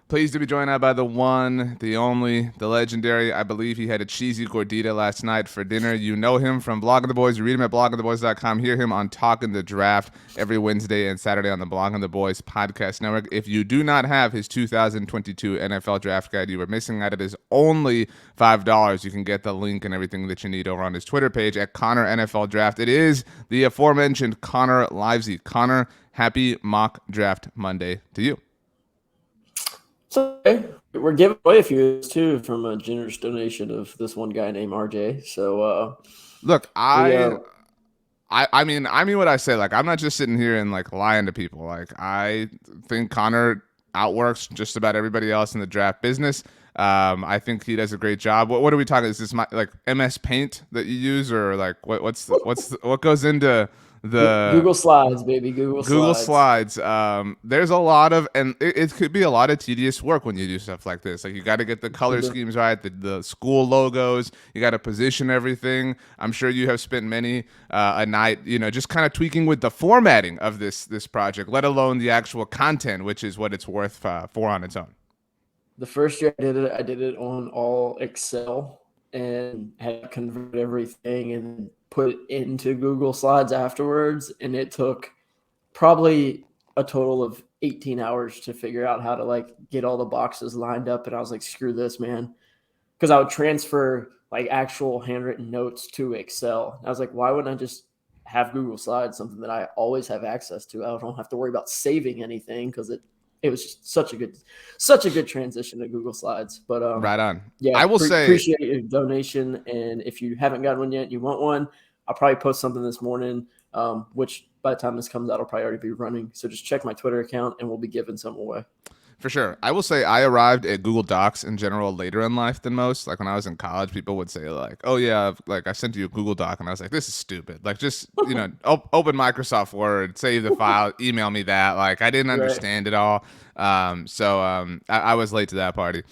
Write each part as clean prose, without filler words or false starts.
Pleased to be joined now by the one, the only, the legendary. I believe he had a cheesy gordita last night for dinner. You know him from Blogging the Boys. You read him at bloggingtheboys.com. Hear him on Talking the Draft every Wednesday and Saturday on the Blogging the Boys podcast network. If you do not have his 2022 NFL Draft Guide, you are missing out. It is only $5. You can get the link and everything that you need over on his Twitter page at Connor NFL Draft. It is the aforementioned Connor Livesay. Connor, happy mock draft Monday to you. So we're giving away a few too from a generous donation of this one guy named RJ. So look, I mean what I say. Like, I'm not just sitting here and like lying to people. Like, I think Connor outworks just about everybody else in the draft business. I think he does a great job. What are we talking? Is this like MS Paint that you use, or like what goes into the Google Slides, baby? Google Slides. There's a lot of, and it could be a lot of tedious work when you do stuff like this. Like, you got to get the color schemes right, the school logos. You got to position everything. I'm sure you have spent many a night, just kind of tweaking with the formatting of this project, let alone the actual content, which is what it's worth for on its own. The first year I did it on all Excel and had to convert everything and put it into Google Slides afterwards. And it took probably a total of 18 hours to figure out how to like get all the boxes lined up. And I was like, screw this, man. Because I would transfer like actual handwritten notes to Excel. I was like, why wouldn't I just have Google Slides, something that I always have access to? I don't have to worry about saving anything because it was just such a good transition to Google Slides. But right on. Yeah, I will say appreciate your donation, and if you haven't got one yet, you want one, I'll probably post something this morning, which by the time this comes out, I'll probably already be running. So just check my Twitter account, and we'll be giving some away. For sure. I will say I arrived at Google Docs in general later in life than most. Like, when I was in college, people would say like, oh yeah, like I sent you a Google Doc, and I was like, this is stupid. Like, just, open Microsoft Word, save the file, email me that. Like, I didn't understand it all. I was late to that party.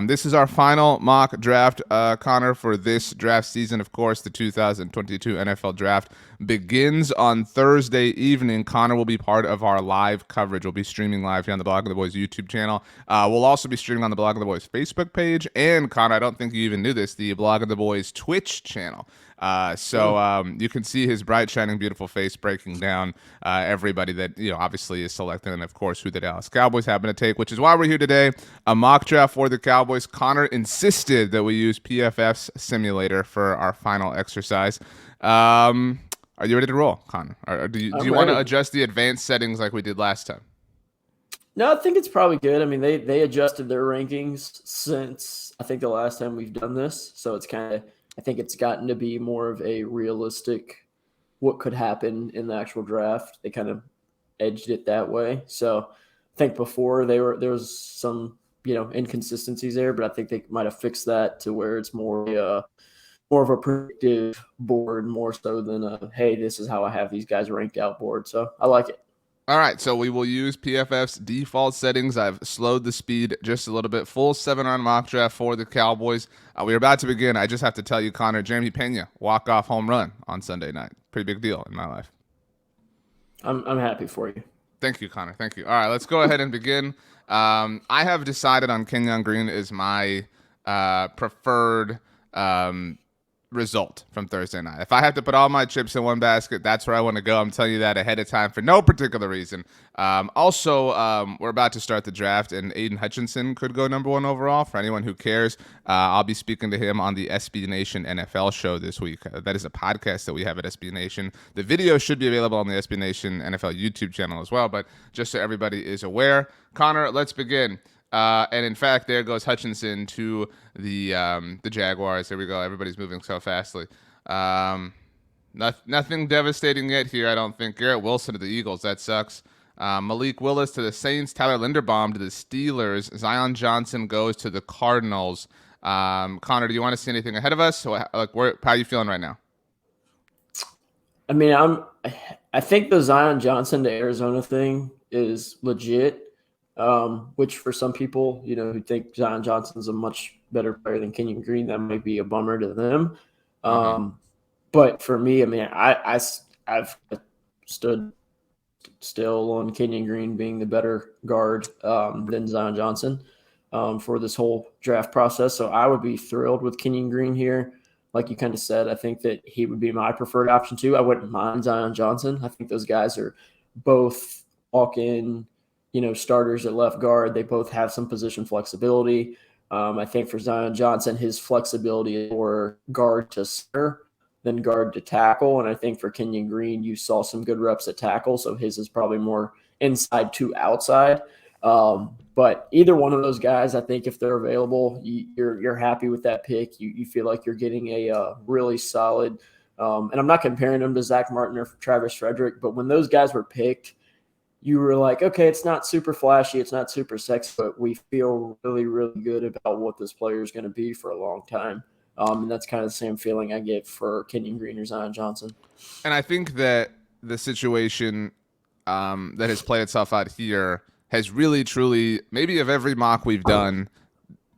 This is our final mock draft, Connor, for this draft season. Of course, the 2022 NFL Draft begins on Thursday evening. Connor will be part of our live coverage. We'll be streaming live here on the Blogging the Boys YouTube channel. We'll also be streaming on the Blogging the Boys Facebook page, and Connor, I don't think you even knew this, the Blogging the Boys Twitch channel. You can see his bright, shining, beautiful face breaking down everybody that obviously is selected, and of course who the Dallas Cowboys happen to take, which is why we're here today. A mock draft for the Cowboys. Connor insisted that we use PFF's simulator for our final exercise. Are you ready to roll, Connor? Or do you want to adjust the advanced settings like we did last time? No, I think it's probably good. I mean, they adjusted their rankings since I think the last time we've done this, so it's kind of, I think it's gotten to be more of a realistic what could happen in the actual draft. They kind of edged it that way. So I think before there was some inconsistencies there, but I think they might have fixed that to where it's more of a predictive board, more so than a, hey, this is how I have these guys ranked out board. So I like it. All right, so we will use PFF's default settings. I've slowed the speed just a little bit. Full 7-round mock draft for the Cowboys. We're about to begin. I just have to tell you, Connor, Jeremy Pena, walk-off home run on Sunday night. Pretty big deal in my life. I'm happy for you. Thank you, Connor. Thank you. All right, let's go ahead and begin. I have decided on Kenyon Green as my preferred result from Thursday night. If I have to put all my chips in one basket, that's where I want to go. I'm telling you that ahead of time for no particular reason. We're about to start the draft, and Aiden Hutchinson could go number 1 overall. For anyone who cares, I'll be speaking to him on the SB Nation NFL show this week. That is a podcast that we have at SB Nation. The video should be available on the SB Nation NFL YouTube channel as well, but just so everybody is aware. Connor, let's begin. And in fact, there goes Hutchinson to the Jaguars. There we go. Everybody's moving so fastly. Nothing devastating yet here, I don't think. Garrett Wilson to the Eagles. That sucks. Malik Willis to the Saints. Tyler Linderbaum to the Steelers. Zion Johnson goes to the Cardinals. Connor, do you want to see anything ahead of us? How are you feeling right now? I mean, I think the Zion Johnson to Arizona thing is legit. Which for some people, who think Zion Johnson's a much better player than Kenyon Green, that might be a bummer to them. But for me, I mean, I've stood still on Kenyon Green being the better guard than Zion Johnson for this whole draft process. So I would be thrilled with Kenyon Green here. Like you kind of said, I think that he would be my preferred option too. I wouldn't mind Zion Johnson. I think those guys are both walk-in, starters at left guard. They both have some position flexibility. I think for Zion Johnson, his flexibility is more guard to center than guard to tackle. And I think for Kenyon Green, you saw some good reps at tackle, so his is probably more inside to outside. But either one of those guys, I think if they're available, you're happy with that pick. You feel like you're getting a really solid. And I'm not comparing them to Zach Martin or Travis Frederick, but when those guys were picked, you were like, okay, it's not super flashy, it's not super sexy, but we feel really, really good about what this player is going to be for a long time. And that's kind of the same feeling I get for Kenyon Green or Zion Johnson. And I think that the situation that has played itself out here has really, truly, maybe of every mock we've done,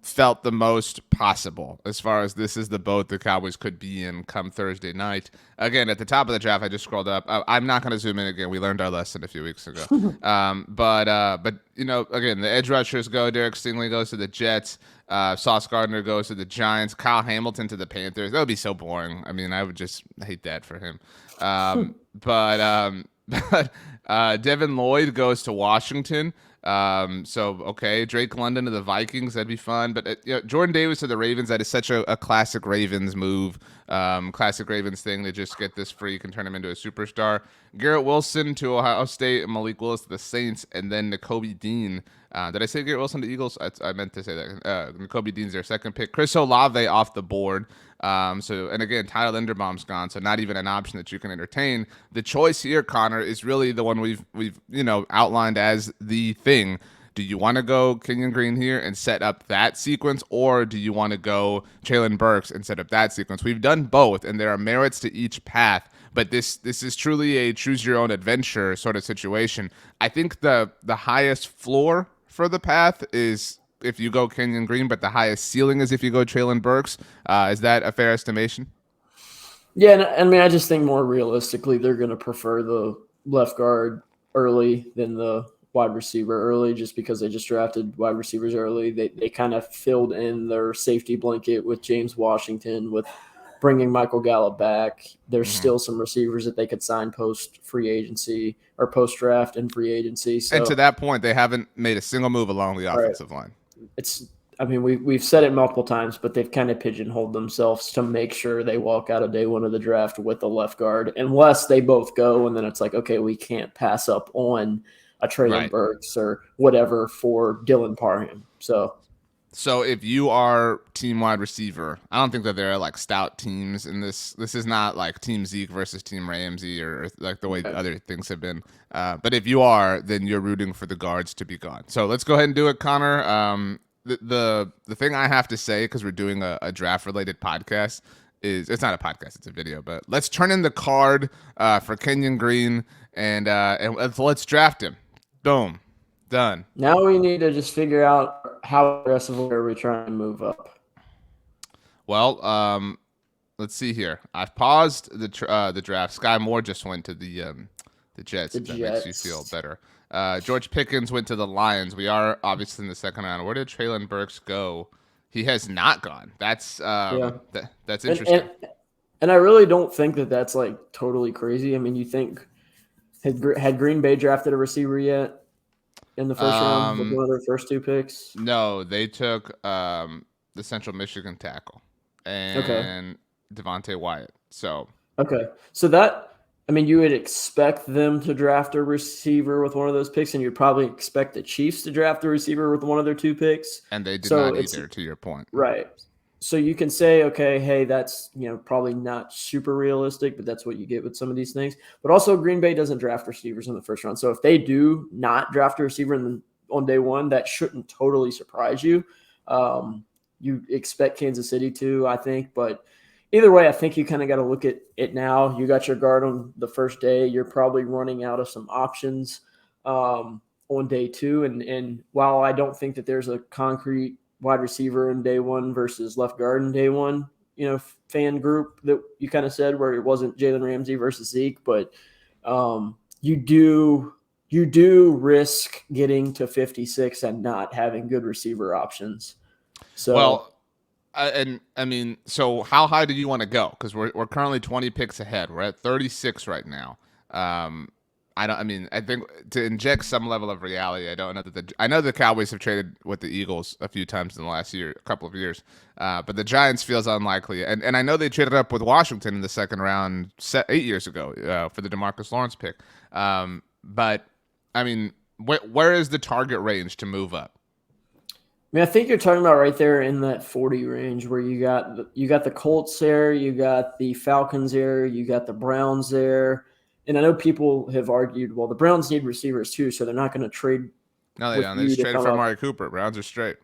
felt the most possible as far as this is the boat the Cowboys could be in come Thursday night. Again, at the top of the draft, I just scrolled up. I'm not going to zoom in again. We learned our lesson a few weeks ago. But again, the edge rushers go. Derek Stingley goes to the Jets. Sauce Gardner goes to the Giants. Kyle Hamilton to the Panthers. That would be so boring. I mean, I would just hate that for him. But Devin Lloyd goes to Washington. Okay, Drake London to the Vikings, that'd be fun. But Jordan Davis to the Ravens, that is such a classic Ravens move, classic Ravens thing to just get this freak and turn him into a superstar. Garrett Wilson to Ohio State, and Malik Willis to the Saints, and then Nakobe Dean. Did I say Garrett Wilson to Eagles? I meant to say that. Nakobe Dean's their second pick. Chris Olave off the board. And again, Tyler Linderbaum's gone, so not even an option that you can entertain. The choice here, Connor, is really the one we've outlined as the thing. Do you want to go Kenyon Green here and set up that sequence, or do you want to go Treylon Burks and set up that sequence? We've done both, and there are merits to each path. But this is truly a choose your own adventure sort of situation. I think the highest floor for the path is if you go Kenyon Green, but the highest ceiling is if you go Treylon Burks. Is that a fair estimation? Yeah, and I mean, I just think more realistically, they're going to prefer the left guard early than the wide receiver early, just because they just drafted wide receivers early. They kind of filled in their safety blanket with James Washington, with bringing Michael Gallup back. There's still some receivers that they could sign post free agency or post draft and free agency. So, and to that point, they haven't made a single move along the offensive line. We've said it multiple times, but they've kind of pigeonholed themselves to make sure they walk out of day one of the draft with a left guard, unless they both go, and then it's like, okay, we can't pass up on a Treylon Burks or whatever for Dylan Parham. So if you are team wide receiver, I don't think that there are like stout teams in this. This is not like Team Zeke versus Team Ramsey or like the way other things have been. But if you are, then you're rooting for the guards to be gone. So let's go ahead and do it, Connor. The thing I have to say, because we're doing a draft related podcast, is it's not a podcast, it's a video. But let's turn in the card for Kenyon Green and let's draft him. Boom. Done. Now we need to just figure out how aggressively are we trying to move up. Well, let's see here. I've paused the draft. Sky Moore just went to the Jets. If that makes you feel better. George Pickens went to the Lions. We are obviously in the second round. Where did Treylon Burks go? He has not gone. That's that's interesting. And I really don't think that that's like totally crazy. I mean, you think had Green Bay drafted a receiver yet? In the first round with one of their first two picks? No, they took the Central Michigan tackle and Devontae Wyatt. So that, I mean, you would expect them to draft a receiver with one of those picks, and you'd probably expect the Chiefs to draft a receiver with one of their two picks. And they did not either, to your point. Right. So you can say, okay, hey, that's probably not super realistic, but that's what you get with some of these things. But also, Green Bay doesn't draft receivers in the first round. So if they do not draft a receiver on day one, that shouldn't totally surprise you. You expect Kansas City to, I think. But either way, I think you kind of got to look at it now. You got your guard on the first day. You're probably running out of some options on day two. And while I don't think that there's a concrete wide receiver in day one versus left guard in day one, fan group that you kind of said where it wasn't Jalen Ramsey versus Zeke, but you do risk getting to 56 and not having good receiver options. So Well, I mean, so how high do you want to go? Because we're currently 20 picks ahead. We're at 36 right now. Um, I don't. I mean, I think to inject some level of reality, I don't know that I know the Cowboys have traded with the Eagles a few times in the last couple of years, but the Giants feels unlikely. And I know they traded up with Washington in the second round 8 years ago for the DeMarcus Lawrence pick. But I mean, where is the target range to move up? I mean, I think you're talking about right there in that 40 range where you got the Colts there, you got the Falcons there, you got the Browns there. And I know people have argued, well, the Browns need receivers too, so they're not going to trade No, they with don't. They you just to traded come for up. Amari Cooper. Browns are straight.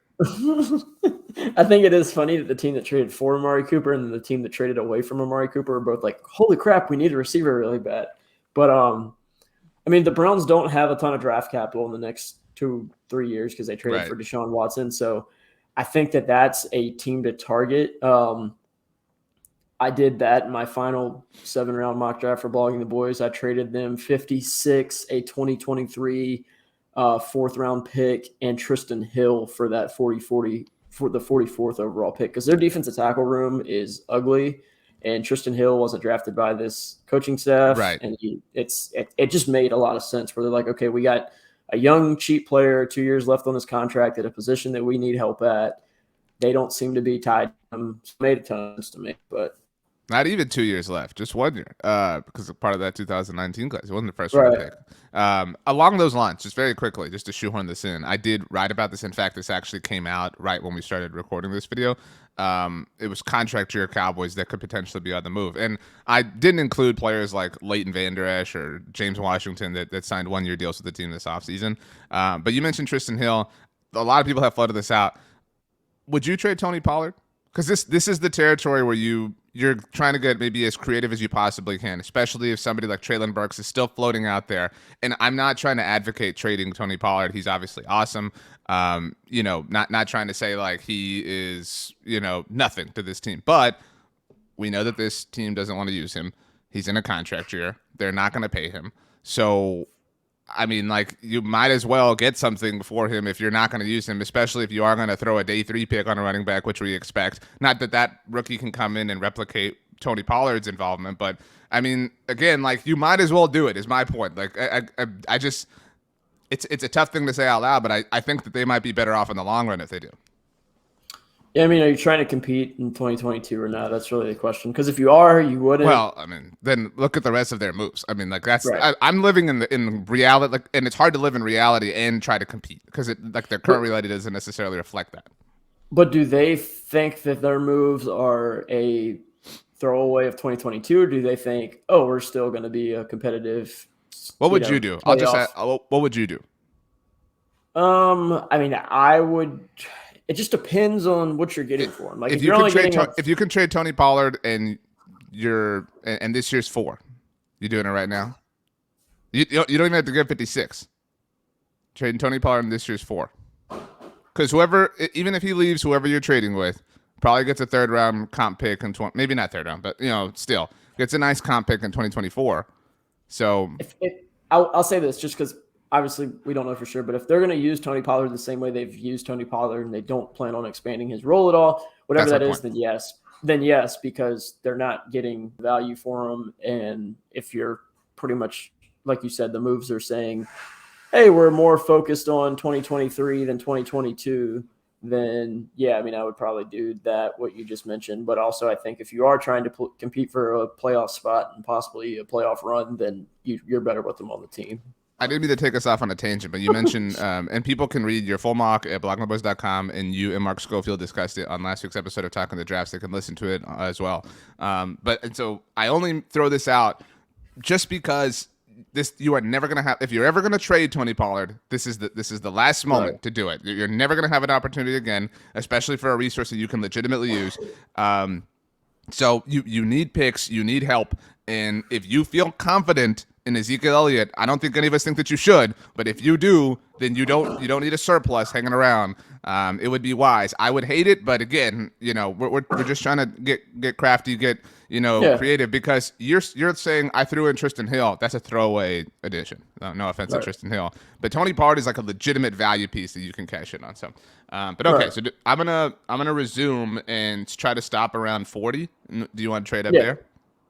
I think it is funny that the team that traded for Amari Cooper and the team that traded away from Amari Cooper are both like, holy crap, we need a receiver really bad. But I mean, the Browns don't have a ton of draft capital in the next 2-3 years because they traded for Deshaun Watson. So I think that that's a team to target. I did that in my final 7-round mock draft for Blogging the Boys. I traded them 56, a 2023 4th-round pick, and Tristan Hill for that 40-40 for the 44th overall pick because their defensive tackle room is ugly. And Tristan Hill wasn't drafted by this coaching staff. Right. And it just made a lot of sense where they're like, okay, we got a young, cheap player, 2 years left on his contract at a position that we need help at. They don't seem to be tied to him. It's made a ton of sense to me, but not even 2 years left, just 1 year, because of part of that 2019 class. It wasn't the first round pick. Along those lines, just very quickly, just to shoehorn this in, I did write about this. In fact, this actually came out right when we started recording this video. It was contract year Cowboys that could potentially be on the move. And I didn't include players like Leighton Vander Esch or James Washington that signed 1 year deals with the team this offseason. But you mentioned Tristan Hill. A lot of people have flooded this out. Would you trade Tony Pollard? Because this is the territory where you're trying to get maybe as creative as you possibly can, especially if somebody like Treylon Burks is still floating out there. And I'm not trying to advocate trading Tony Pollard. He's obviously awesome. Not trying to say like he is, nothing to this team. But we know that this team doesn't want to use him. He's in a contract year. They're not going to pay him. So I mean, like, you might as well get something for him if you're not going to use him, especially if you are going to throw a day 3 pick on a running back, which we expect. Not that rookie can come in and replicate Tony Pollard's involvement, but I mean, again, like, you might as well do it is my point. Like, I just, it's a tough thing to say out loud, but I think that they might be better off in the long run if they do. Yeah, I mean, are you trying to compete in 2022 or not? That's really the question. Because if you are, you wouldn't. Well, I mean, then look at the rest of their moves. I mean, like that's right. I'm living in reality, like, and it's hard to live in reality and try to compete because their current reality doesn't necessarily reflect that. But do they think that their moves are a throwaway of 2022, or do they think, oh, we're still going to be a competitive? What would you do? I'll just say, what would you do? I mean, I would. It just depends on what you're getting for him. Like if you can trade Tony Pollard and this year's 4, you doing it right now? You don't even have to give 56. Trading Tony Pollard in this year's 4, because even if he leaves, whoever you're trading with probably gets a 3rd round comp pick in maybe not 3rd round, but still gets a nice comp pick in 2024. So I'll say this just because. Obviously, we don't know for sure, but if they're going to use Tony Pollard the same way they've used Tony Pollard and they don't plan on expanding his role at all, whatever that is, then yes, because they're not getting value for him. And if you're pretty much, like you said, the moves are saying, hey, we're more focused on 2023 than 2022, then yeah, I mean, I would probably do that, what you just mentioned. But also, I think if you are trying to compete for a playoff spot and possibly a playoff run, then you're better with them on the team. I didn't mean to take us off on a tangent, but you mentioned, and people can read your full mock at bloggingtheboys.com, and you and Mark Schofield discussed it on last week's episode of Talking the Drafts. They can listen to it as well. So I only throw this out just because you are never going to have, if you're ever going to trade Tony Pollard, this is the last moment to do it. You're never going to have an opportunity again, especially for a resource that you can legitimately use. So you need picks, you need help, and if you feel confident in Ezekiel Elliott. I don't think any of us think that you should, but if you do, then you don't need a surplus hanging around. It would be wise. I would hate it, but again, we're just trying to get crafty, get creative, because you're saying I threw in Tristan Hill. That's a throwaway addition. No offense to Tristan Hill, but Tony Pollard is like a legitimate value piece that you can cash in on. So, but okay, so I'm gonna resume and try to stop around 40. Do you want to trade up there?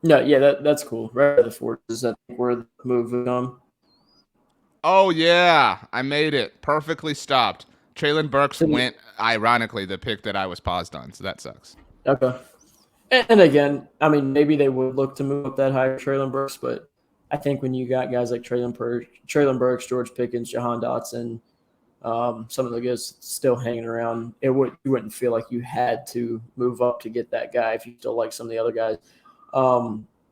No, yeah, that's cool. Right at the forces, I think we're moving on. Oh yeah, I made it perfectly stopped. Traylon Burks went, ironically, the pick that I was paused on, so that sucks. Okay. And again, I mean, maybe they would look to move up that high, Traylon Burks, but I think when you got guys like Traylon Burks, George Pickens, Johann Dodson, some of the guys still hanging around, you wouldn't feel like you had to move up to get that guy if you still like some of the other guys.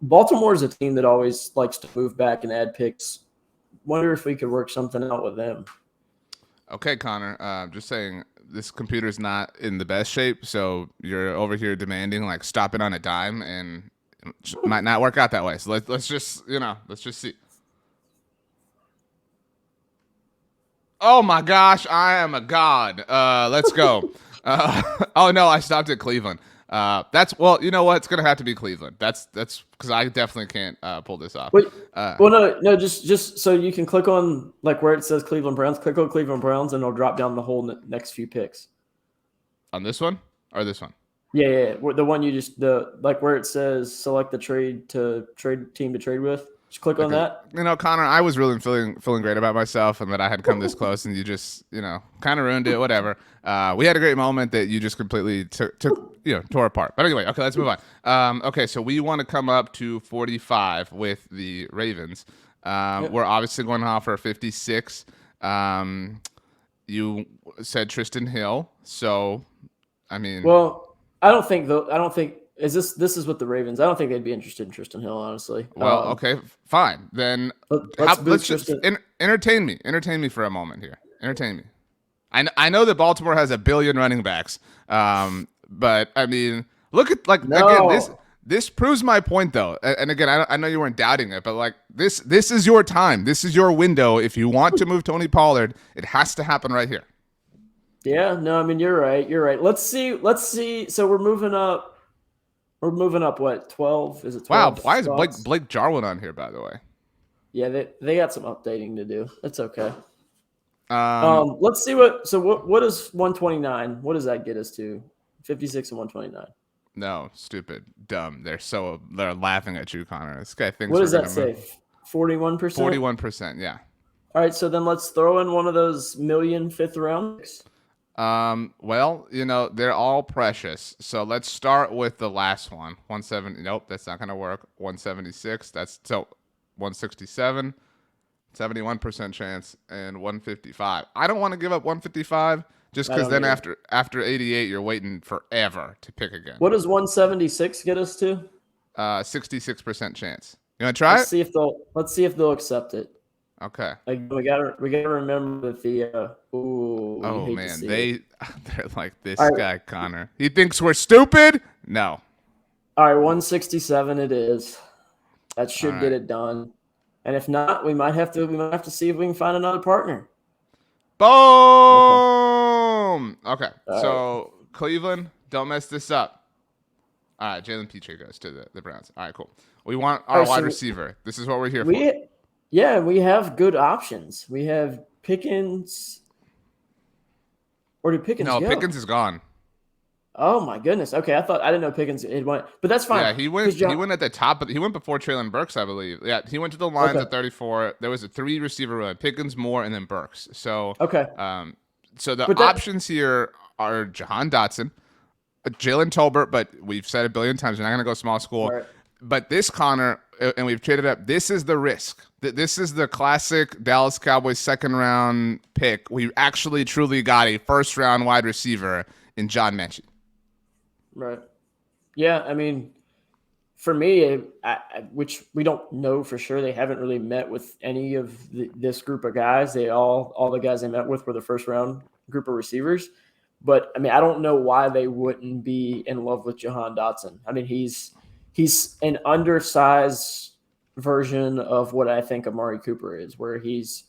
Baltimore is a team that always likes to move back and add picks. Wonder if we could work something out with them. Okay, Connor. Just saying, this computer is not in the best shape, so you're over here demanding like stop it on a dime, and it might not work out that way. So let's just see. Oh my gosh, I am a god. Let's go. Oh no, I stopped at Cleveland. You know what? It's gonna have to be Cleveland. That's because I definitely can't pull this off. Wait, no, just so you can click on like where it says Cleveland Browns. Click on Cleveland Browns, and it'll drop down the whole next few picks. On this one or this one? Yeah. The one you just where it says select the trade team to trade with. Just click on that. Connor, I was really feeling great about myself and that I had come this close, and you just, kind of ruined it. Whatever. We had a great moment that you just completely tore apart. But anyway, okay, let's move on. Okay, so we want to come up to 45 with the Ravens. We're obviously going to offer 56. You said Tristan Hill, so I mean, well, I don't think this is with the Ravens. I don't think they'd be interested in Tristan Hill, honestly. Well, okay, fine. Then let's just entertain me. Entertain me for a moment here. Entertain me. I know that Baltimore has a billion running backs, but I mean, look at again, this proves my point though. And again, I know you weren't doubting it, but like this is your time. This is your window. If you want to move Tony Pollard, it has to happen right here. Yeah, no, I mean you're right. Let's see. So we're moving up. We're moving up. What 12? Is it 12? Wow, why is Blake Jarwin on here? By the way. Yeah, they got some updating to do. That's okay. Let's see what is 129? What does that get us to? 56 and 129. No, stupid, dumb. They're laughing at you, Connor. This guy thinks. What does that say? 41%. 41%. Yeah. All right, so then let's throw in one of those million fifth round picks. Well, they're all precious. So let's start with the last one. 170. Nope, that's not gonna work. 176. That's 167. 71% chance and 155. I don't want to give up 155 just because then after 88 you're waiting forever to pick again. What does 176 get us to? 66% chance. You want to try it? Let's see if they'll accept it. Okay. Like we gotta remember that the oh man, they're like this guy Connor. He thinks we're stupid? No. All right, 167 it is. That should get it done. And if not, we might have to see if we can find another partner. Boom. Okay. So Cleveland, don't mess this up. All right, Jalen Petrie goes to the Browns. All right, cool. We want our wide receiver. This is what we're here for. Yeah, we have good options. We have Pickens. Or did Pickens go? No, Pickens is gone. Oh my goodness. Okay, I didn't know Pickens had went, but that's fine. Yeah, he went at the top, he went before Traylon Burks, I believe. Yeah, he went to the Lions at 34. There was a 3 receiver run: Pickens, Moore, and then Burks. So so the options here are Johann Dodson, Jalen Tolbert, but we've said a billion times we're not going to go small school. Right. But this Connor, and we've traded up. This is the risk. This is the classic Dallas Cowboys second round pick. We actually truly got a first round wide receiver in John Mechie. Right. Yeah, I mean, for me, which we don't know for sure, they haven't really met with any of this group of guys. All the guys they met with were the first round group of receivers. But I mean, I don't know why they wouldn't be in love with Johann Dodson. I mean, he's an undersized version of what I think Amari Cooper is, where he's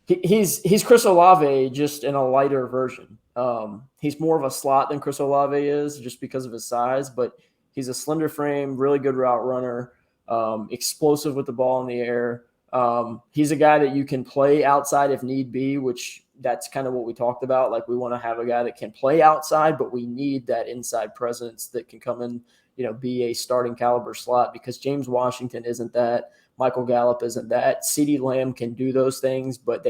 Chris Olave just in a lighter version. He's more of a slot than Chris Olave is, just because of his size, but he's a slender frame, really good route runner, explosive with the ball in the air. He's a guy that you can play outside if need be, which that's kind of what we talked about. Like, we want to have a guy that can play outside, but we need that inside presence that can come in, be a starting caliber slot, because James Washington isn't that. Michael Gallup isn't that. CeeDee Lamb can do those things, but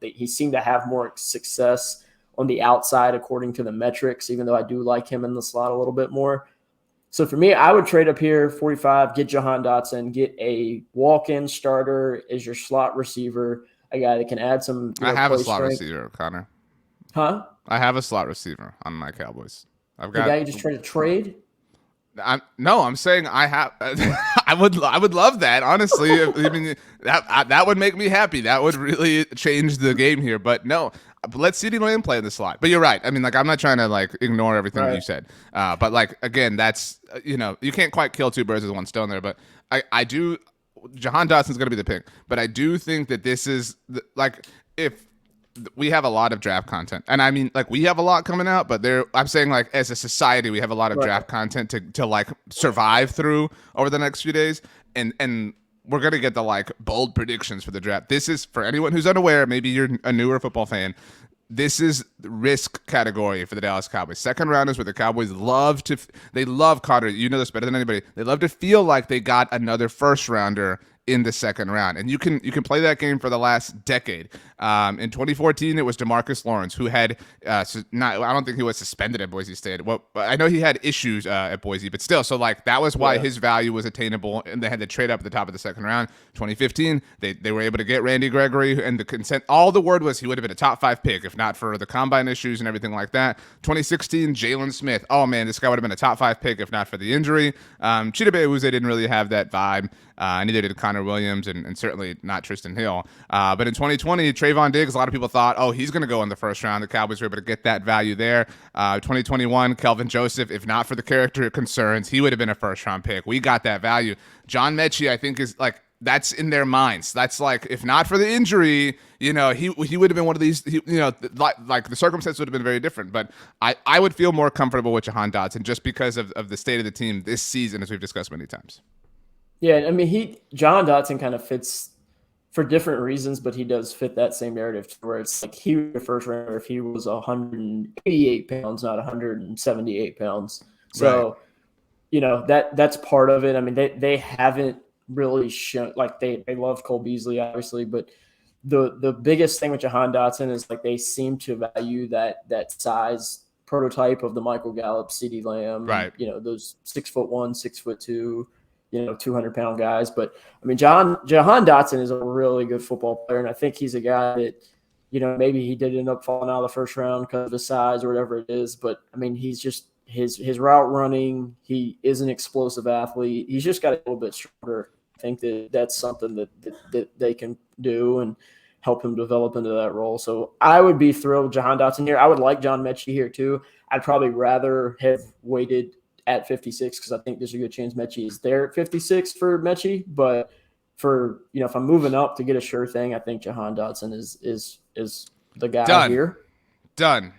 he seemed to have more success on the outside according to the metrics, even though I do like him in the slot a little bit more. So for me, I would trade up here, 45, get Johann Dodson, get a walk-in starter as your slot receiver, a guy that can add some I have a play slot strength. receiver, Connor. Huh? I have a slot receiver on my Cowboys. I've The got guy you just tried to trade? I'm saying I have. I would love that, honestly. I mean, that would make me happy. That would really change the game here. But no, let CeeDee Lamb play in the slot. But you're right. I mean, like, I'm not trying to like ignore everything that you said. But like, again, that's you can't quite kill two birds with one stone there. But I do. Johann Dodson's going to be the pick. But I do think that this is like, if we have a lot of draft content, and I mean, like, we have a lot coming out, but I'm saying, like, as a society, we have a lot of draft content to like survive through over the next few days, and we're gonna get the like bold predictions for the draft. This is, for anyone who's unaware, maybe you're a newer football fan, this is the risk category for the Dallas Cowboys. Second rounders, where the Cowboys love Carter. You know this better than anybody. They love to feel like they got another first rounder in the second round, and you can play that game for the last decade. In 2014, it was DeMarcus Lawrence, who had I don't think he was suspended at Boise State. Well, I know he had issues at Boise, but still, so like, that was why his value was attainable, and they had to trade up at the top of the second round. 2015, they were able to get Randy Gregory, and the consent. All the word was he would have been a top 5 pick if not for the combine issues and everything like that. 2016, Jalen Smith. Oh man, this guy would have been a top 5 pick if not for the injury. Chidobe Awuzie didn't really have that vibe. Neither did Connor Williams, and certainly not Tristan Hill. But in 2020, Trayvon Diggs, a lot of people thought, oh, he's going to go in the first round. The Cowboys were able to get that value there. 2021, Kelvin Joseph, if not for the character concerns, he would have been a first-round pick. We got that value. John Mechie, I think, is like, that's in their minds. That's like, if not for the injury, he would have been one of these, like the circumstances would have been very different. But I would feel more comfortable with Johann Dodson just because of the state of the team this season, as we've discussed many times. Yeah, I mean, John Dodson kind of fits for different reasons, but he does fit that same narrative where it's like he was the first rounder if he was 188 pounds, not 178 pounds. So, that's part of it. I mean, they haven't really shown, like, they love Cole Beasley, obviously, but the biggest thing with Johann Dodson is, like, they seem to value that size prototype of the Michael Gallup, CeeDee Lamb, right? Those 6'1", 6'2", 200-pound guys. But I mean, Johann Dodson is a really good football player, and I think he's a guy that, maybe he did end up falling out of the first round because of his size or whatever it is. But I mean, he's just his route running. He is an explosive athlete. He's just got a little bit stronger. I think that's something that they can do and help him develop into that role. So I would be thrilled with Johann Dodson here. I would like John Mechie here too. I'd probably rather have waited at 56 because I think there's a good chance Mechie is there at 56 for Mechie. But for, if I'm moving up to get a sure thing, I think Johann Dodson is the guy here. Done.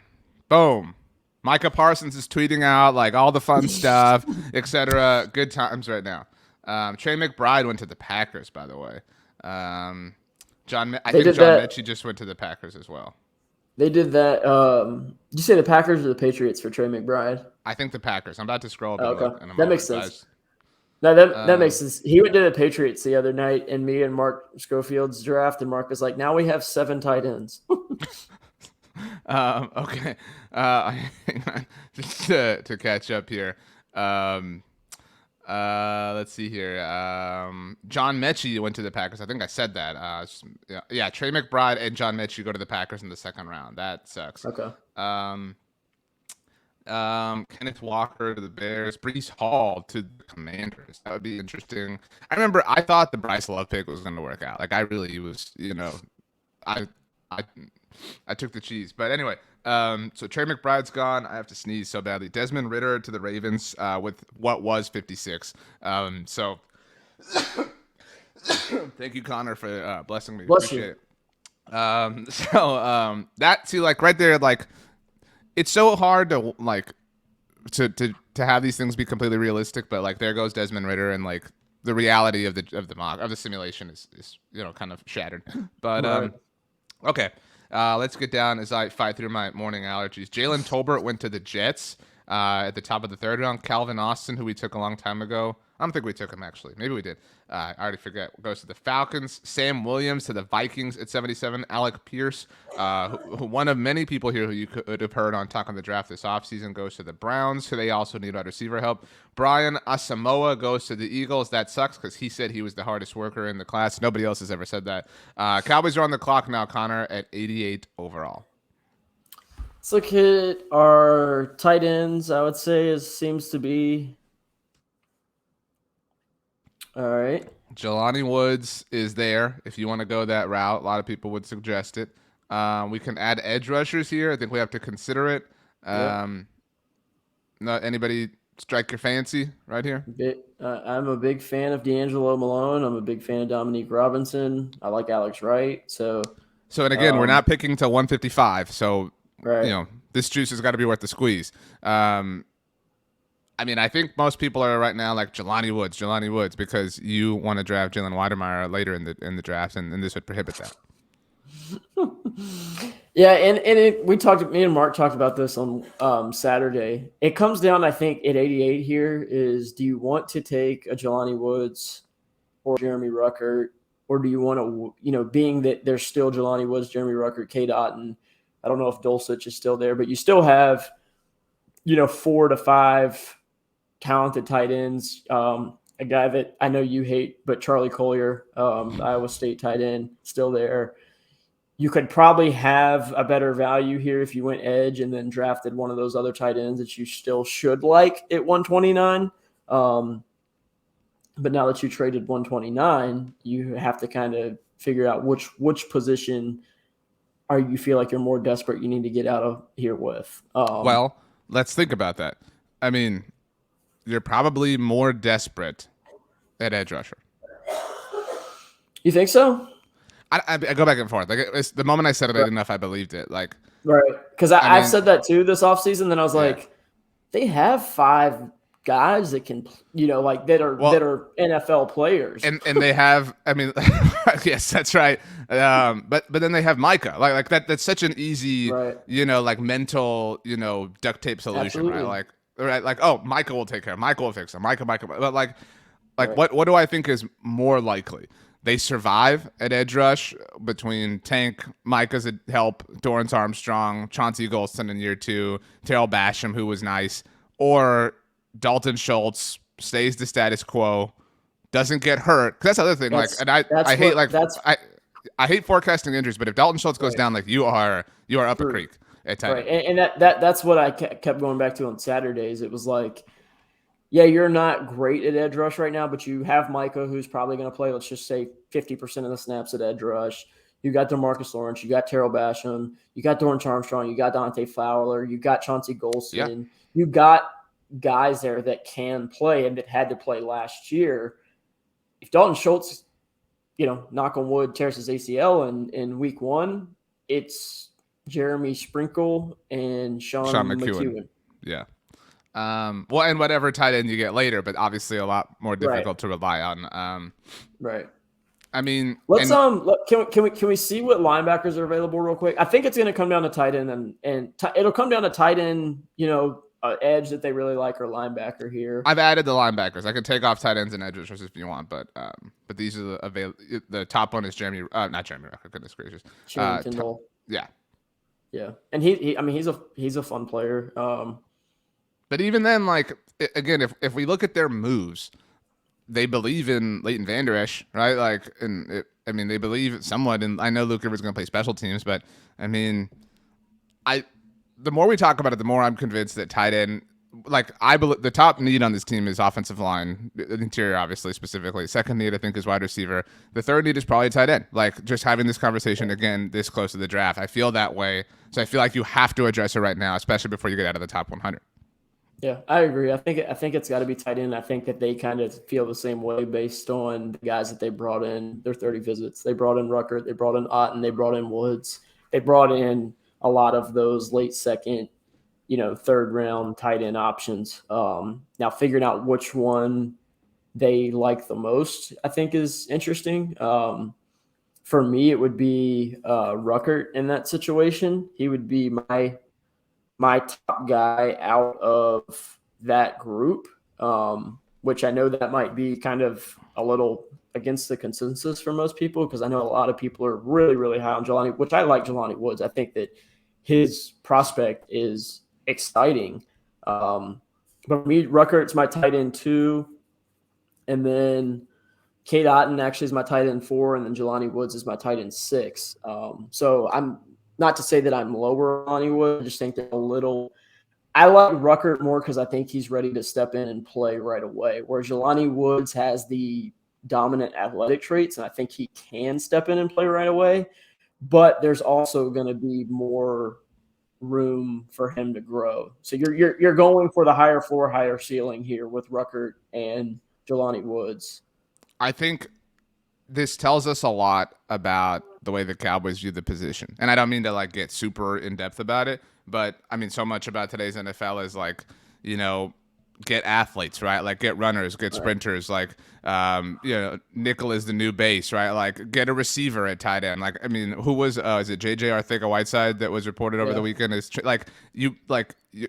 Boom. Micah Parsons is tweeting out like all the fun stuff, etc. Good times right now. Trey McBride went to the Packers, by the way. I think John Mechie just went to the Packers as well. They did that. Did you say the Packers or the Patriots for Trey McBride? I think the Packers. I'm about to scroll up. Okay. That makes sense. No, that makes sense. He went to the Patriots the other night, and me and Mark Schofield's draft, and Mark was like, now we have 7 tight ends. Okay. Hang on. Just to catch up here. Let's see here. John Mechie went to the Packers. I think I said that. Trey McBride and John Mechie go to the Packers in the second round. That sucks. Okay. Kenneth Walker to the Bears. Breece Hall to the Commanders. That would be interesting. I thought the Bryce Love pick was going to work out. Like, I really was, I took the cheese. But anyway, so Trey McBride's gone. I have to sneeze so badly. Desmond Ritter to the Ravens with what was 56. So Thank you, Connor, for blessing me. Bless Appreciate you. it. That see, like right there, like it's so hard to like to have these things be completely realistic, but like there goes Desmond Ritter, and like the reality of the simulation is kind of shattered. But Right. okay, let's get down as I fight through my morning allergies. Jalen Tolbert went to the Jets at the top of the third round. Calvin Austin, who we took a long time ago. I don't think we took him, actually. Maybe we did. I already forget. Goes to the Falcons. Sam Williams to the Vikings at 77. Alec Pierce, who one of many people here who you could have heard on Talking the Draft this offseason, goes to the Browns, who they also need wide receiver help. Brian Asamoah goes to the Eagles. That sucks because he said he was the hardest worker in the class. Nobody else has ever said that. Cowboys are on the clock now, Connor, at 88 overall. Let's look at our tight ends. I would say seems to be all right. Jelani Woods is there if you want to go that route. A lot of people would suggest it. We can add edge rushers here. I think we have to consider it. Not anybody strike your fancy right here? I'm a big fan of D'Angelo Malone. I'm a big fan of Dominique Robinson. I like Alex Wright. And again, we're not picking till 155. So, right. This juice has got to be worth the squeeze. I mean, I think most people are right now like Jelani Woods, because you want to draft Jalen Weidemeyer later in the draft, and this would prohibit that. Yeah, and me and Mark talked about this on Saturday. It comes down, I think, at 88 here is, do you want to take a Jelani Woods or Jeremy Ruckert, or do you want to, being that there's still Jelani Woods, Jeremy Ruckert, K. Dotton, I don't know if Dulcich is still there, but you still have, 4 to 5 talented tight ends. A guy that I know you hate, but Charlie Collier, Iowa State tight end, still there. You could probably have a better value here if you went edge and then drafted one of those other tight ends that you still should like at 129. But now that you traded 129, you have to kind of figure out which position you feel like you're more desperate you need to get out of here with. Well, let's think about that. I mean, you're probably more desperate at edge rusher. You think so? I go back and forth. Like the moment I said it, I didn't know if I believed it. Like, right, because I've said that too this offseason. Then I was like, they have 5 guys that can, that are NFL players, and they have. I mean, yes, that's right. But then they have Micah. Like that. That's such an easy, like mental, duct tape solution, Absolutely. right? Like, oh, Micah will take care. Micah will fix him. Micah. But like, what do I think is more likely? They survive at edge rush between Tank, Micah's a help, Dorrance Armstrong, Chauncey Golston in year 2, Terrell Basham, who was nice, or Dalton Schultz stays the status quo, doesn't get hurt. That's the other thing. I hate forecasting injuries, but if Dalton Schultz goes down, like you are up a creek at tight end. And that's what I kept going back to on Saturdays. It was like, yeah, you're not great at edge rush right now, but you have Micah, who's probably going to play, let's just say 50% of the snaps at edge rush. You got DeMarcus Lawrence, you got Terrell Basham, you got Dorrance Armstrong, you got Dante Fowler, you got Chauncey Golston. You got guys there that can play and that had to play last year. If Dalton Schultz, knock on wood, tears his ACL in week 1, it's Jeremy Sprinkle and Sean McEwen. Yeah. Well, and whatever tight end you get later, but obviously a lot more difficult to rely on. Right. I mean, can we see what linebackers are available real quick? I think it's going to come down to tight end and it'll come down to tight end, edge that they really like, or linebacker here. I've added the linebackers. I could take off tight ends and edges if you want, but these are the top one is not Jeremy Rucker, goodness gracious. Tyndall. Yeah. And he's a fun player. But even then, like, again, if we look at their moves, they believe in Leighton Vander Esch, right? Like, they believe somewhat in. I know Luke Rivers going to play special teams, but I mean, the more we talk about it, the more I'm convinced that tight end, like, I believe the top need on this team is offensive line, the interior, obviously, specifically. Second need, I think, is wide receiver. The third need is probably tight end. Like, just having this conversation again this close to the draft, I feel that way. So I feel like you have to address it right now, especially before you get out of the top 100. Yeah, I agree. I think it's got to be tight end. I think that they kind of feel the same way based on the guys that they brought in their 30 visits. They brought in Rucker, they brought in Otten, they brought in Woods. They brought in a lot of those late second, third round tight end options. Now figuring out which one they like the most, I think is interesting. For me, it would be Rucker in that situation. He would be my top guy out of that group, which I know that might be kind of a little against the consensus for most people because I know a lot of people are really, really high on Jelani, which I like Jelani Woods. I think that his prospect is exciting. But me, Ruckert's my tight end 2. And then Kate Otten actually is my tight end 4, and then Jelani Woods is my tight end 6. So I'm not to say that I'm lower on Jelani Woods. I just think that a little. I like Ruckert more because I think he's ready to step in and play right away. Whereas Jelani Woods has the dominant athletic traits, and I think he can step in and play right away. But there's also going to be more room for him to grow. So you're going for the higher floor, higher ceiling here with Ruckert and Jelani Woods. I think this tells us a lot about the way the Cowboys view the position. And I don't mean to like get super in depth about it, but I mean so much about today's NFL is like, get athletes, right? Like get runners, get sprinters, like nickel is the new base, right? Like get a receiver at tight end. Like I mean, who was is it JJ Arthega-Whiteside that was reported over the weekend? Is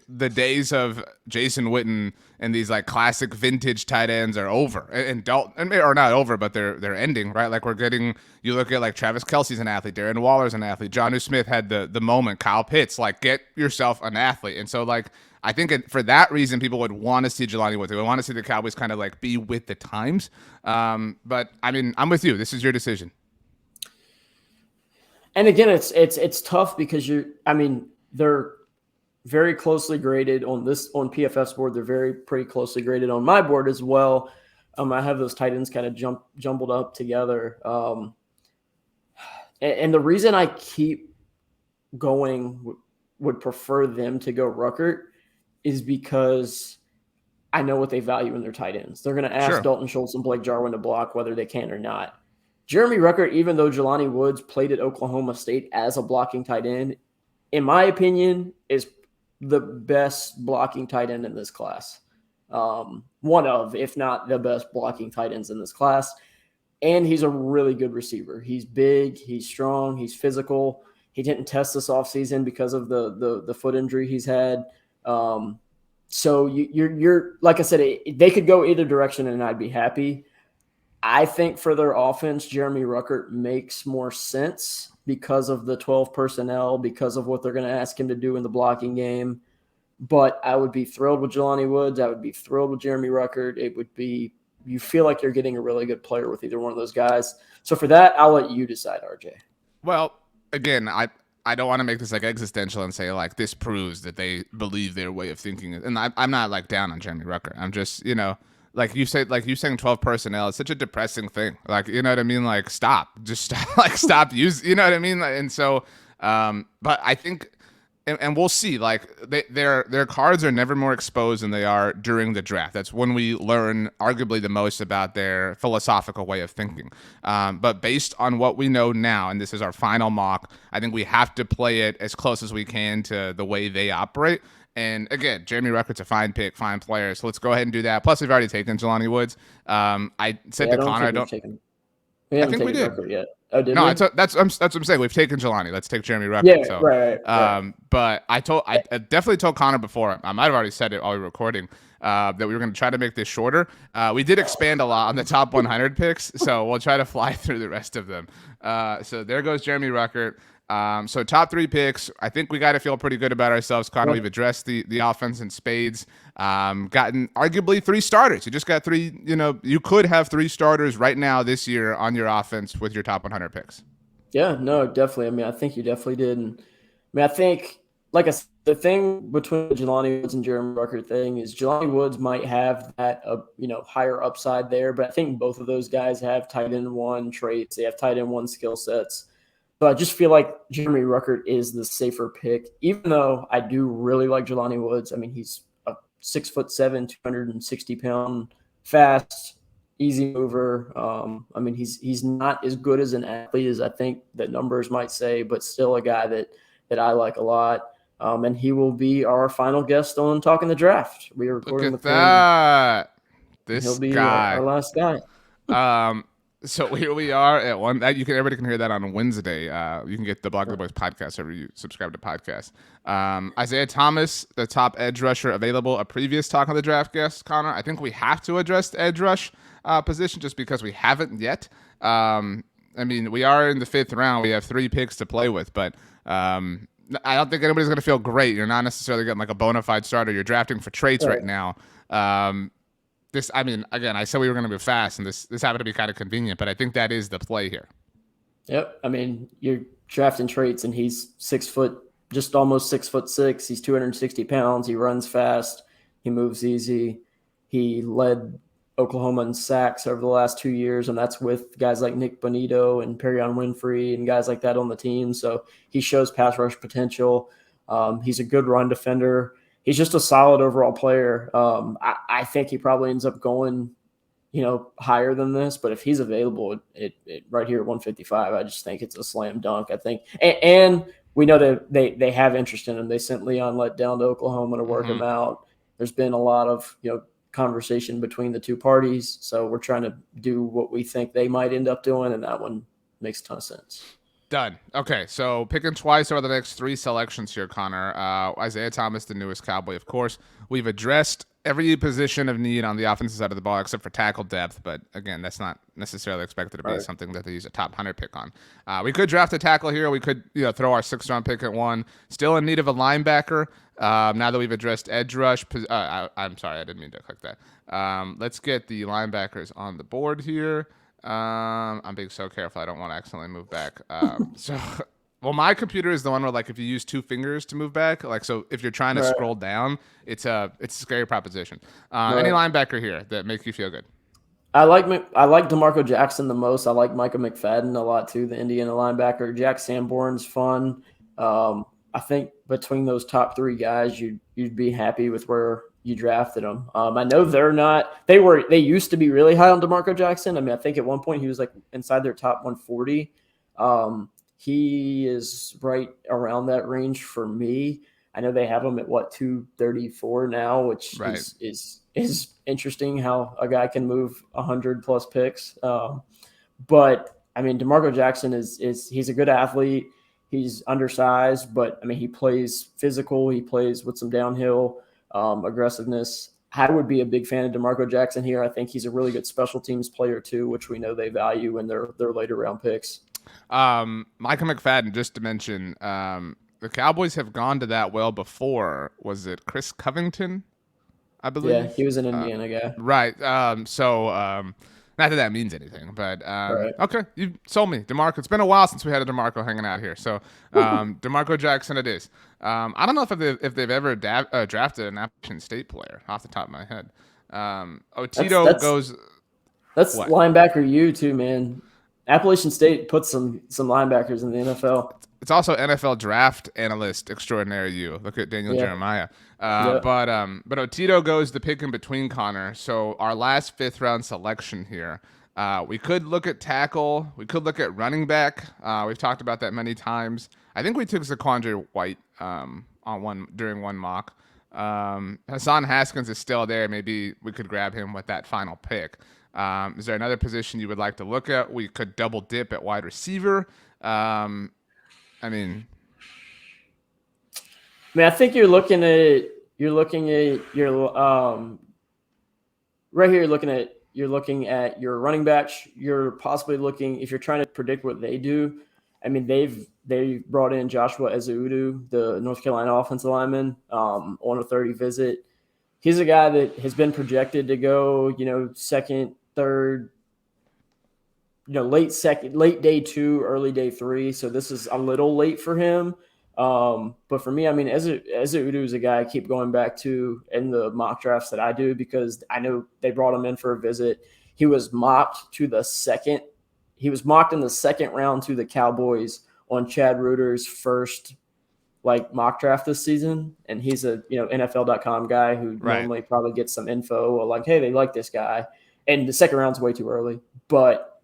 the days of Jason Witten and these like classic vintage tight ends are over, and Dalton are not over, but they're ending, right? Like you look at like Travis Kelce's an athlete, Darren Waller's an athlete, Jonnu Smith had the moment, Kyle Pitts, like get yourself an athlete, and so like. I think for that reason, people would want to see Jelani Woods. They would want to see the Cowboys kind of like be with the times. But I mean, I'm with you. This is your decision. And again, it's tough because they're very closely graded on PFF's board. They're pretty closely graded on my board as well. I have those tight ends kind of jumbled up together. And the reason I keep going would prefer them to go Ruckert is because I know what they value in their tight ends. They're going to ask Dalton Schultz and Blake Jarwin to block whether they can or not. Jeremy Ruckert, even though Jelani Woods played at Oklahoma State as a blocking tight end, in my opinion, is the best blocking tight end in this class. One of, if not the best blocking tight ends in this class. And he's a really good receiver. He's big, he's strong, he's physical. He didn't test this offseason because of the foot injury he's had. So you're like I said, they could go either direction and I'd be happy. I think for their offense, Jeremy Ruckert makes more sense because of the 12 personnel, because of what they're going to ask him to do in the blocking game. But I would be thrilled with Jelani Woods. I would be thrilled with Jeremy Ruckert. It would be, you feel like you're getting a really good player with either one of those guys. So for that, I'll let you decide, RJ. Well, again, I don't want to make this like existential and say like this proves that they believe their way of thinking. And I'm not like down on Jeremy Ruckert. I'm just, like you said, like you saying 12 personnel is such a depressing thing. Like, you know what I mean? Like just stop, like stop use, you know what I mean? And so, but I think, and we'll see, like their cards are never more exposed than they are during the draft. That's when we learn arguably the most about their philosophical way of thinking. But based on what we know now, and this is our final mock, I think we have to play it as close as we can to the way they operate. And again, Jeremy Ruckert's a fine pick, fine player. So let's go ahead and do that. Plus, we've already taken Jelani Woods. I said to Connor, we haven't taken Ruckert yet. Oh, did we? That's what I'm saying. We've taken Jelani. Let's take Jeremy Ruckert. Yeah, so, right. But I definitely told Connor before. I might have already said it while we were recording that we were going to try to make this shorter. We did expand a lot on the top 100 picks, so we'll try to fly through the rest of them. So there goes Jeremy Ruckert. So top 3 picks. I think we got to feel pretty good about ourselves, Connor. We've addressed the offense in spades. Gotten arguably 3 starters. You just got 3. You could have 3 starters right now this year on your offense with your top 100 picks. Yeah, no, definitely. I mean, I think you definitely did. And I mean, I think, like I said, the thing between the Jelani Woods and Jeremy Ruckert thing is Jelani Woods might have that, higher upside there, but I think both of those guys have tight end 1 traits. They have tight end 1 skill sets. So I just feel like Jeremy Ruckert is the safer pick, even though I do really like Jelani Woods. I mean, he's a 6'7", 260-pound, fast, easy mover. I mean, he's not as good as an athlete as I think the numbers might say, but still a guy that I like a lot. And he will be our final guest on Talking the Draft. We are Look recording at with him. that. He'll This be our guy. last guy. So here we are at one. Everybody can hear that on Wednesday. You can get the Blog of the Boys podcast wherever you subscribe to podcasts. Isaiah Thomas, the top edge rusher available, a previous Talk on the Draft guest. Connor, I think we have to address the edge rush position just because we haven't yet. I mean, we are in the 5th round. We have 3 picks to play with, but I don't think anybody's going to feel great. You're not necessarily getting like a bona fide starter. You're drafting for traits right now. I mean, again, I said we were going to move fast, and this happened to be kind of convenient, but I think that is the play here. Yep. I mean, you're drafting traits, and he's 6 foot, just almost 6'6". He's 260 pounds. He runs fast. He moves easy. He led Oklahoma in sacks over the last 2 years, and that's with guys like Nick Bonito and Perion Winfrey and guys like that on the team. So he shows pass rush potential. He's a good run defender. He's just a solid overall player. I think he probably ends up going, higher than this. But if he's available, it right here at 155, I just think it's a slam dunk. I think, and we know that they have interest in him. They sent Leon Lett down to Oklahoma to work him out. There's been a lot of conversation between the two parties, so we're trying to do what we think they might end up doing, and that one makes a ton of sense. Done. Okay, so picking twice over the next 3 selections here, Connor. Isaiah Thomas, the newest Cowboy, of course. We've addressed every position of need on the offensive side of the ball except for tackle depth, but again, that's not necessarily expected to be something that they use a top 100 pick on. We could draft a tackle here. We could throw our 6th round pick at 1. Still in need of a linebacker. Now that we've addressed edge rush. I'm sorry, I didn't mean to click that. Let's get the linebackers on the board here. I'm being so careful. I don't want to accidentally move back. Well, my computer is the one where, like, if you use 2 fingers to move back, like, so if you're trying to scroll down, it's a scary proposition. Any linebacker here that make you feel good? I like DeMarco Jackson the most. I like Micah McFadden a lot too, the Indiana linebacker. Jack Sanborn's fun. I think between those top 3 guys, you'd be happy with where you drafted them. I know they used to be really high on DeMarco Jackson. I mean, I think at one point he was like inside their top 140. He is right around that range for me. I know they have him at 234 now, which is interesting how a guy can move 100+ picks. But I mean, DeMarco Jackson he's a good athlete. He's undersized, but I mean, he plays physical. He plays with some downhill aggressiveness. I would be a big fan of DeMarco Jackson here. I think he's a really good special teams player too, which we know they value in their later round picks. Micah McFadden, just to mention, the Cowboys have gone to that well before. Was it Chris Covington? I believe. Yeah, he was an Indiana guy. Right. Not that that means anything, but okay, you sold me, DeMarco. It's been a while since we had a DeMarco hanging out here, so DeMarco Jackson it is. I don't know if they've ever drafted an Appalachian State player off the top of my head. Otito goes. That's what? Linebacker U too, man. Appalachian State puts some linebackers in the NFL. It's also NFL draft analyst extraordinary you. Look at Daniel Jeremiah. But Otito goes the pick in between, Connor. So our last 5th round selection here. We could look at tackle. We could look at running back. We've talked about that many times. I think we took Zaquandre White during one mock. Hassan Haskins is still there. Maybe we could grab him with that final pick. Is there another position you would like to look at? We could double dip at wide receiver. I think you're looking at your right here. You're looking at your running backs. You're possibly looking, if you're trying to predict what they do. I mean, they brought in Joshua Ezeudu, the North Carolina offensive lineman, on a 30 visit. He's a guy that has been projected to go, second, third, late day 2, early day 3. So this is a little late for him. But for me, I mean, Ezeudu is a guy I keep going back to in the mock drafts that I do, because I know they brought him in for a visit. He was mocked in the 2nd round to the Cowboys on Chad Reuter's first like mock draft this season, and he's a NFL.com guy who Right. normally probably gets some info like, hey, they like this guy, and the second round's way too early. But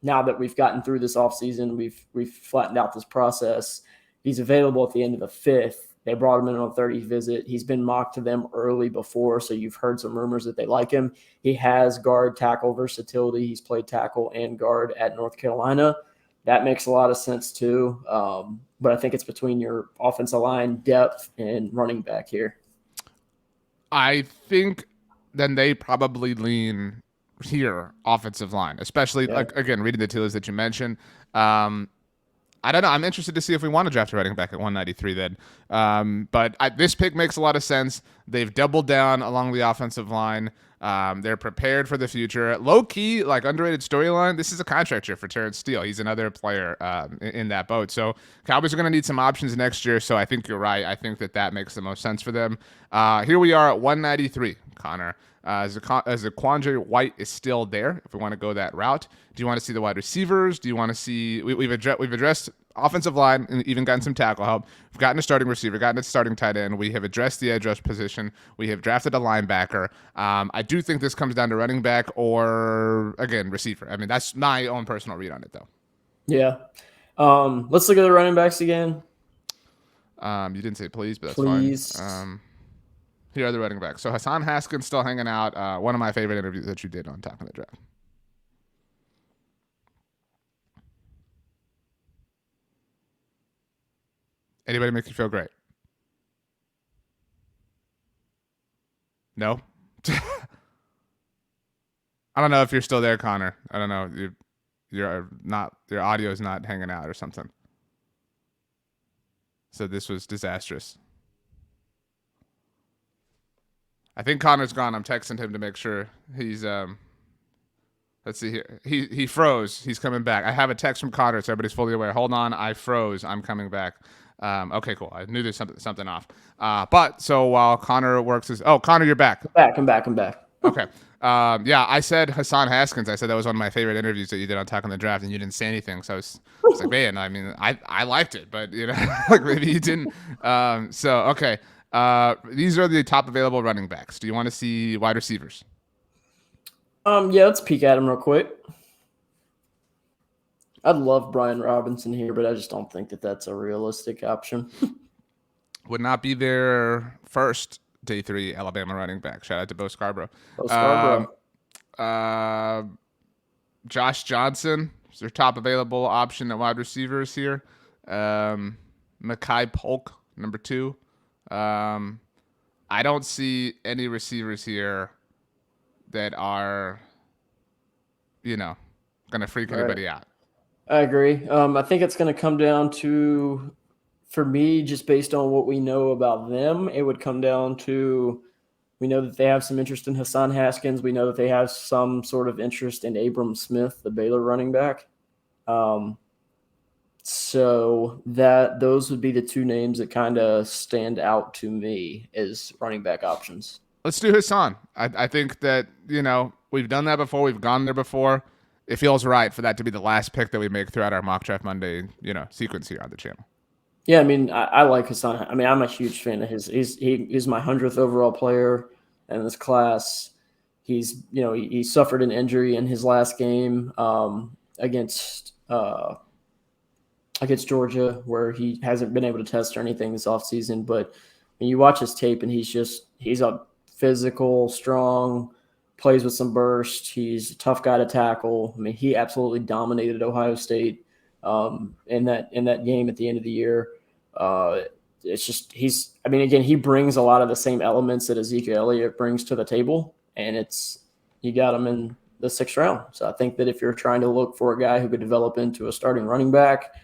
now that we've gotten through this offseason, we've flattened out this process. He's available at the end of the fifth. They brought him in on a 30 visit. He's been mocked to them early before, so you've heard some rumors that they like him. He has guard tackle versatility. He's played tackle and guard at North Carolina. That makes a lot of sense too. But I think it's between your offensive line depth and running back here. I think then they probably lean here offensive line, especially like again reading the tea leaves that you mentioned. I don't know. I'm interested to see if we want to draft a running back at 193 then. But this pick makes a lot of sense. They've doubled down along the offensive line. They're prepared for the future. Low key, like underrated storyline. This is a contract year for Terrence Steele. He's another player in that boat. So Cowboys are going to need some options next year. So I think you're right. I think that makes the most sense for them. Here we are at 193, Connor. Zaquandre White is still there. If we want to go that route, do you want to see the wide receivers? Do you want to see? We've addressed offensive line and even gotten some tackle help. We've gotten a starting receiver, gotten a starting tight end. We have addressed the edge rush position. We have drafted a linebacker. I do think this comes down to running back or again receiver. I mean, that's my own personal read on it, though. Yeah. Let's look at the running backs again. You didn't say please, but that's please. Fine. Here are the running backs. So Hassan Haskins still hanging out. One of my favorite interviews that you did on Talking the Draft. Anybody make you feel great? No? I don't know if you're still there, Connor. I don't know. You're not. Your audio is not hanging out or something. So this was disastrous. I think Connor's gone. I'm texting him to make sure he's let's see here. He froze. He's coming back. I have a text from Connor, so everybody's fully aware. Hold on, I froze. I'm coming back. Okay, cool. I knew there's something off. But so while Connor works Connor, you're back. I'm back. Okay. Yeah, I said Hassan Haskins. I said that was one of my favorite interviews that you did on Talking the Draft, and you didn't say anything. So I was like, man, I mean, I liked it, but like maybe you didn't. So okay. These are the top available running backs. Do you want to see wide receivers? Yeah, let's peek at them real quick. I'd love Brian Robinson here, but I just don't think that that's a realistic option. Would not be their first day 3 Alabama running back. Shout out to Bo Scarborough. Josh Johnson is their top available option at wide receivers here. Mekhi Polk, number 2. I don't see any receivers here that are, going to freak anybody out. I agree. I think it's going to come down to, for me, just based on what we know about them, it would come down to, we know that they have some interest in Hassan Haskins. We know that they have some sort of interest in Abram Smith, the Baylor running back. So those would be the 2 names that kind of stand out to me as running back options. Let's do Hassan. I think that, we've done that before. We've gone there before. It feels right for that to be the last pick that we make throughout our Mock Draft Monday, sequence here on the channel. Yeah, I mean, I like Hassan. I mean, I'm a huge fan of his. He's my 100th overall player in this class. He suffered an injury in his last game against Georgia, where he hasn't been able to test or anything this offseason. But when you watch his tape, and he's a physical, strong, plays with some burst. He's a tough guy to tackle. I mean, he absolutely dominated Ohio State in that game at the end of the year. It's just he brings a lot of the same elements that Ezekiel Elliott brings to the table, and you got him in the 6th round. So I think that if you're trying to look for a guy who could develop into a starting running back,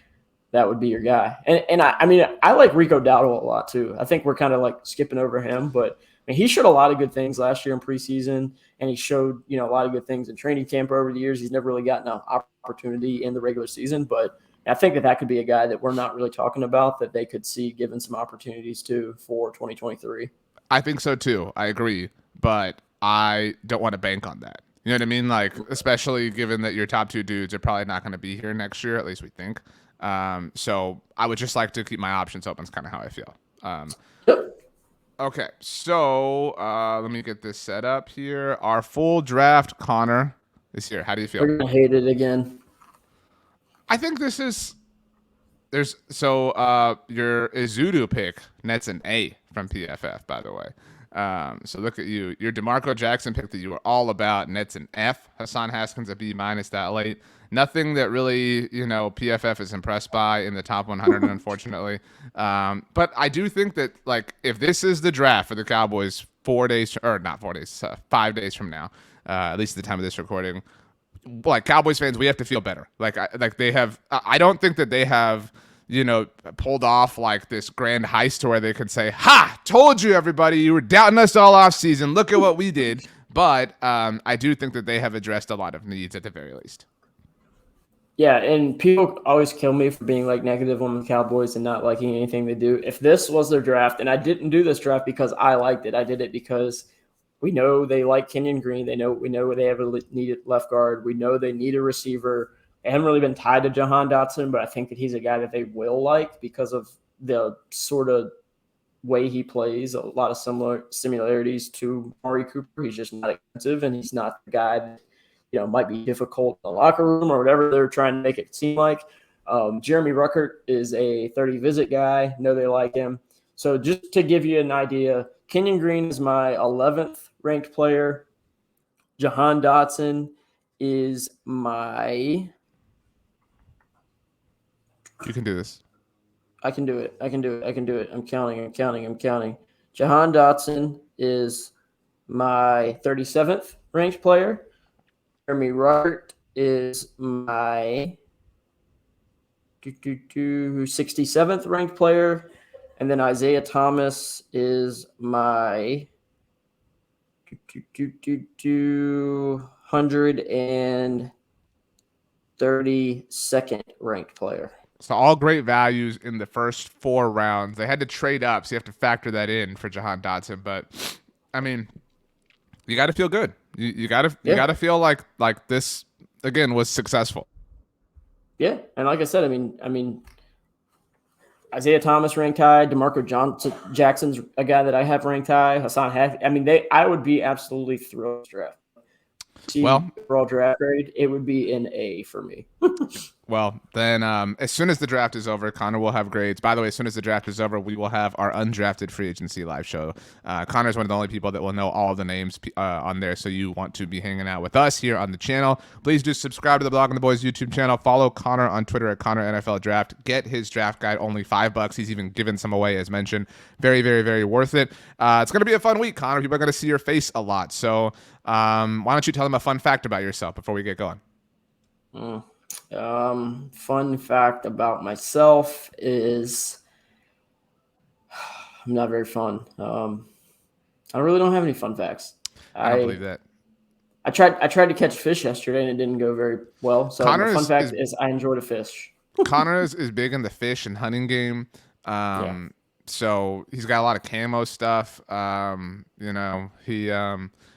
that would be your guy. And I like Rico Dowdle a lot too. I think we're kind of like skipping over him, but he showed a lot of good things last year in preseason, and he showed a lot of good things in training camp over the years. He's never really gotten an opportunity in the regular season, but I think that could be a guy that we're not really talking about that they could see given some opportunities to for 2023. I think so too. I agree, but I don't want to bank on that. You know what I mean? Like, especially given that your top 2 dudes are probably not going to be here next year, at least we think. So I would just like to keep my options open. Is kind of how I feel. Yep. Okay, so let me get this set up here. Our full draft, Connor, is here. How do you feel? We're gonna hate it again. I think this is your Izudu pick nets an A from PFF, by the way. So look at you. Your DeMarco Jackson pick that you were all about nets an F. Hassan Haskins a B minus that late. Nothing that really, PFF is impressed by in the top 100, unfortunately. But I do think that, like, if this is the draft for the Cowboys 5 days from now, at least at the time of this recording, like Cowboys fans, we have to feel better. Like they have. I don't think that they have, pulled off like this grand heist to where they could say, "Ha! Told you, everybody, you were doubting us all off season. Look at what we did." But I do think that they have addressed a lot of needs at the very least. Yeah, and people always kill me for being like negative on the Cowboys and not liking anything they do. If this was their draft, and I didn't do this draft because I liked it, I did it because we know they like Kenyon Green. We know they have a needed left guard. We know they need a receiver. They haven't really been tied to Johann Dodson, but I think that he's a guy that they will like because of the sort of way he plays. A lot of similarities to Amari Cooper. He's just not expensive, and he's not the guy that might be difficult in the locker room or whatever they're trying to make it seem like. Jeremy Ruckert is a 30 visit guy. Know they like him. So just to give you an idea, Kenyon Green is my 11th ranked player. Johann Dodson is my. You can do this. I can do it. I'm counting. Johann Dodson is my 37th ranked player. Jeremy Ruckert is my 67th ranked player. And then Isaiah Thomas is my 232nd ranked player. So all great values in the first 4 rounds. They had to trade up, so you have to factor that in for Johann Dodson. But I mean, you got to feel good. You got to feel like this again was successful. Yeah, and like I said, I mean, Isaiah Thomas ranked high. DeMarco Jackson's a guy that I have ranked high. Hassan Haskins. I mean, I would be absolutely thrilled with draft. Well, overall draft grade, it would be an A for me. Well, then as soon as the draft is over, Connor will have grades. By the way, as soon as the draft is over, we will have our undrafted free agency live show. Connor's one of the only people that will know all the names on there, so you want to be hanging out with us here on the channel. Please do subscribe to the Blog and the Boys YouTube channel. Follow Connor on Twitter at Connor NFL Draft. Get his draft guide, only $5. He's even given some away, as mentioned. Very, very, very worth it. It's going to be a fun week, Connor. People are going to see your face a lot. So why don't you tell them a fun fact about yourself before we get going? Fun fact about myself is I'm not very fun. I really don't have any fun facts. I don't believe that. I tried to catch fish yesterday and it didn't go very well. So the fun fact is I enjoyed a fish. Connor is big in the fish and hunting game. So he's got a lot of camo stuff.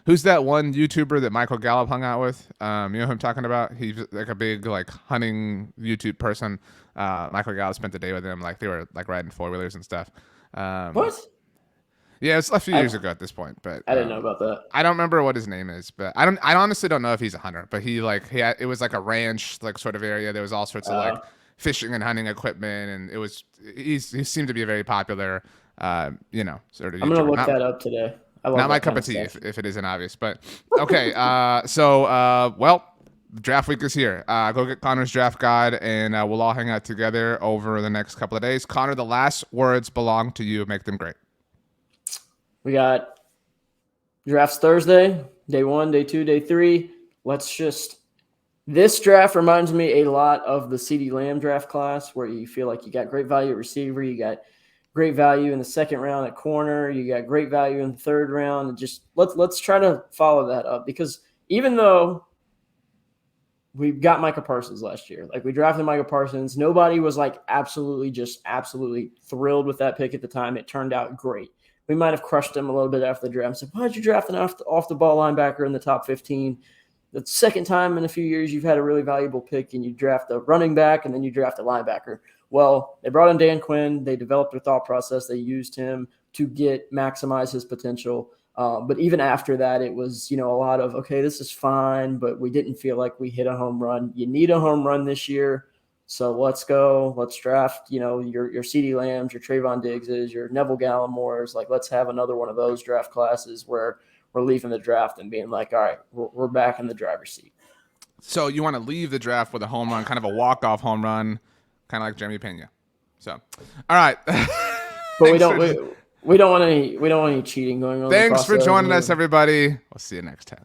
Who's that one YouTuber that Michael Gallup hung out with? You know who I'm talking about? He's like a big hunting YouTube person. Michael Gallup spent the day with him. Like they were riding 4-wheelers and stuff. What? Yeah, it's a few years ago at this point, but I didn't know about that. I don't remember what his name is, but I honestly don't know if he's a hunter. But it was like a ranch sort of area. There was all sorts of fishing and hunting equipment, and he seemed to be a very popular sort of YouTuber. I'm gonna look that up today. Not my cup of tea if it isn't obvious, but okay. Well, draft week is here. Go get Connor's draft guide, and we'll all hang out together over the next couple of days. Connor, the last words belong to you. Make them great. We got drafts Thursday, day 1, day 2, day 3. This draft reminds me a lot of the CeeDee Lamb draft class, where you feel like you got great value at receiver, you got great value in the second round at corner, you got great value in the third round, and just let's try to follow that up, because even though we got Micah Parsons last year, we drafted Micah Parsons, nobody was absolutely thrilled with that pick at the time. It turned out great. We might have crushed him a little bit after the draft. So why did you draft an off the ball linebacker in the top 15? the second time in a few years you've had a really valuable pick and you draft a running back and then you draft a linebacker. Well, they brought in Dan Quinn. They developed their thought process. They used him to maximize his potential. But even after that, it was, a lot of, okay, this is fine, but we didn't feel like we hit a home run. You need a home run this year. So let's go. Let's draft, your CeeDee Lambs, your Trayvon Diggses, your Neville Gallimores. Like, let's have another one of those draft classes where we're leaving the draft and being like, all right, we're back in the driver's seat. So you want to leave the draft with a home run, kind of a walk-off home run, kind of like Jeremy Pena. So, all right. But we don't want any cheating going on. Thanks for joining us, everybody. We'll see you next time.